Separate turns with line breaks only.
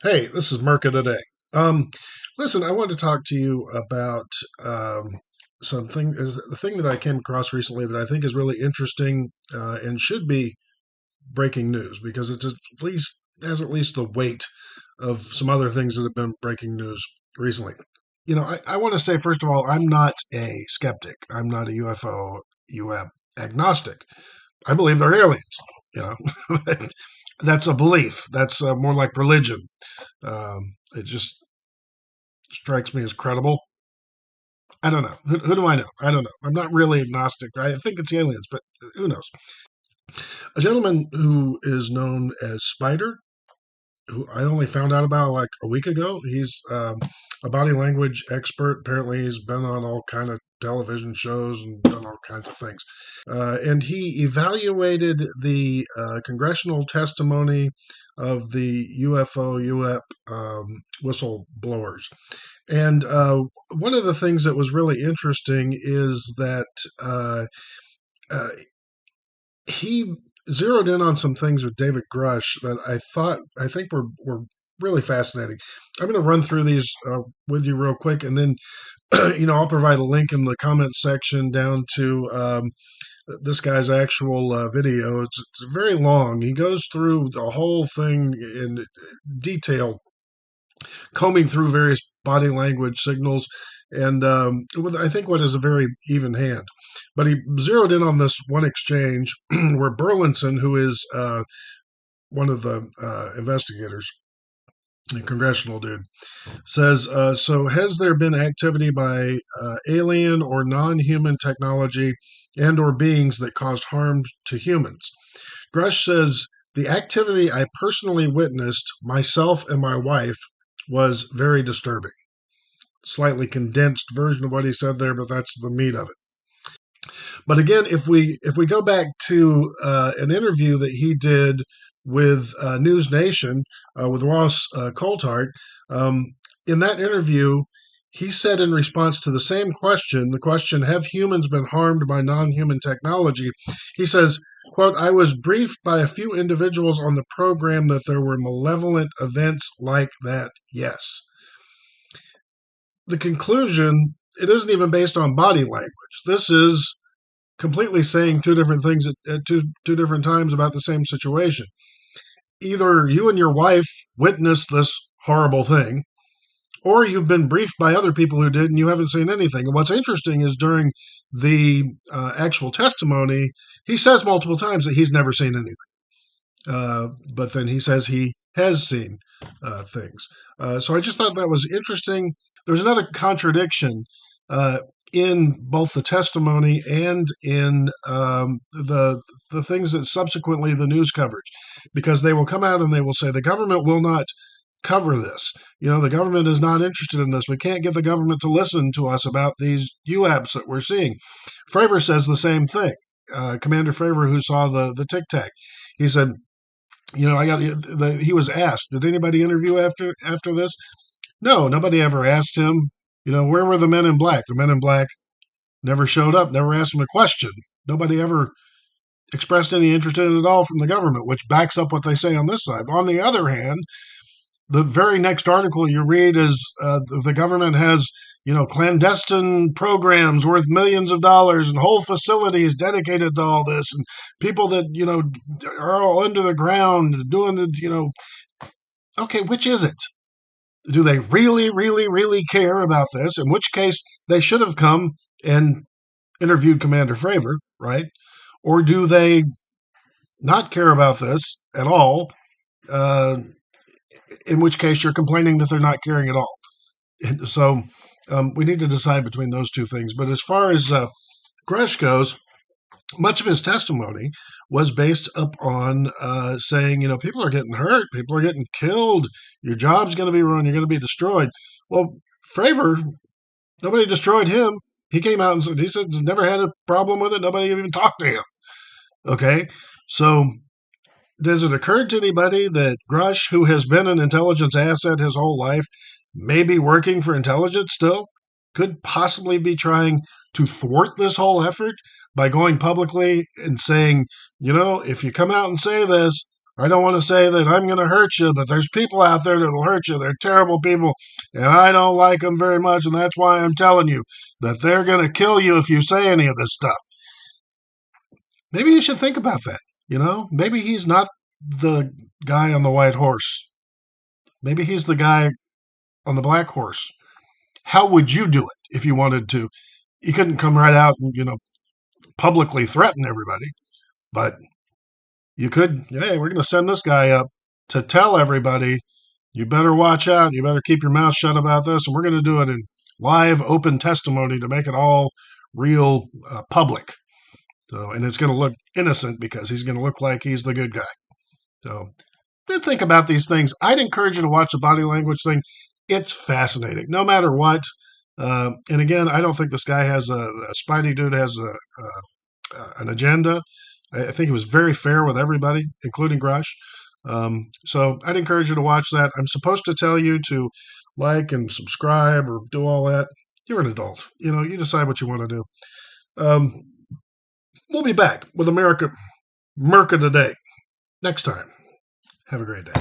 Hey, this is Merca today. Um, Listen, I want to talk to you about the thing that I came across recently that I think is really interesting and should be breaking news because it's at least has at least the weight of some other things that have been breaking news recently. I want to say first of all, I'm not a skeptic. I'm not a UFO UAP agnostic. I believe they're aliens. You know, that's a belief. That's more like religion. It just strikes me as credible. I don't know. Who do I know? I don't know. I'm not really agnostic. I think it's aliens, but who knows? A gentleman who is known as Spider, who I only found out about like a week ago. He's a body language expert. Apparently, he's been on all kind of television shows and done all kinds of things. And he evaluated the congressional testimony of the UFO UEP whistleblowers. And one of the things that was really interesting is that uh, he zeroed in on some things with David Grusch that I think were really fascinating. I'm going to run through these with you real quick, and then I'll provide a link in the comments section down to this guy's actual video. It's very long. He goes through the whole thing in detail, combing through various body language signals, and with I think what is a very even hand. But he zeroed in on this one exchange where Burlinson, who is one of the investigators, a congressional dude, says, so has there been activity by alien or non-human technology and or beings that caused harm to humans? Grush says, the activity I personally witnessed, myself and my wife, was very disturbing. Slightly condensed version of what he said there, but that's the meat of it. But again, if we go back to an interview that he did with News Nation with Ross Coulthart, in that interview, he said in response to the same question, the question, have humans been harmed by non-human technology? He says, quote, I was briefed by a few individuals on the program that there were malevolent events like that, yes. The conclusion, it isn't even based on body language. This is completely saying two different things at two different times about the same situation. Either you and your wife witnessed this horrible thing, or you've been briefed by other people who did and you haven't seen anything. And what's interesting is during the actual testimony, he says multiple times that he's never seen anything. But then he says he has seen things. So I just thought that was interesting. There's another contradiction in both the testimony and in the things that subsequently the news coverage, because they will come out and they will say the government will not cover this. The government is not interested in this. We can't get the government to listen to us about these UAPs that we're seeing. Fravor says the same thing. Commander Fravor, who saw the Tic Tac, he said, he was asked, did anybody interview after this? No, nobody ever asked him, where were the men in black? The men in black never showed up, never asked him a question. Nobody ever expressed any interest in it at all from the government, which backs up what they say on this side. On the other hand, the very next article you read is the government has, clandestine programs worth millions of dollars and whole facilities dedicated to all this, and people that, are all under the ground doing the. Okay, which is it? Do they really, really, really care about this? In which case, they should have come and interviewed Commander Fravor, right? Or do they not care about this at all? In which case, you're complaining that they're not caring at all. So we need to decide between those two things. But as far as Grush goes, much of his testimony was based upon saying, people are getting hurt, people are getting killed, your job's going to be ruined, you're going to be destroyed. Well, Fravor, nobody destroyed him. He came out and said he's never had a problem with it. Nobody even talked to him. Okay, so does it occur to anybody that Grush, who has been an intelligence asset his whole life, maybe working for intelligence still, could possibly be trying to thwart this whole effort by going publicly and saying, if you come out and say this, I don't want to say that I'm going to hurt you, but there's people out there that will hurt you. They're terrible people, and I don't like them very much, and that's why I'm telling you that they're going to kill you if you say any of this stuff. Maybe you should think about that. Maybe he's not the guy on the white horse. Maybe he's the guy on the black horse. How would you do it if you wanted to? You couldn't come right out and, publicly threaten everybody, but you could, hey, we're going to send this guy up to tell everybody, you better watch out. You better keep your mouth shut about this. And we're going to do it in live, open testimony to make it all real public. So, and it's going to look innocent because he's going to look like he's the good guy. So, then think about these things. I'd encourage you to watch the body language thing. It's fascinating, no matter what. And again, I don't think this guy has a Spidey dude has an agenda. I think he was very fair with everybody, including Grusch. So I'd encourage you to watch that. I'm supposed to tell you to like and subscribe or do all that. You're an adult. You decide what you want to do. We'll be back with America Today next time. Have a great day.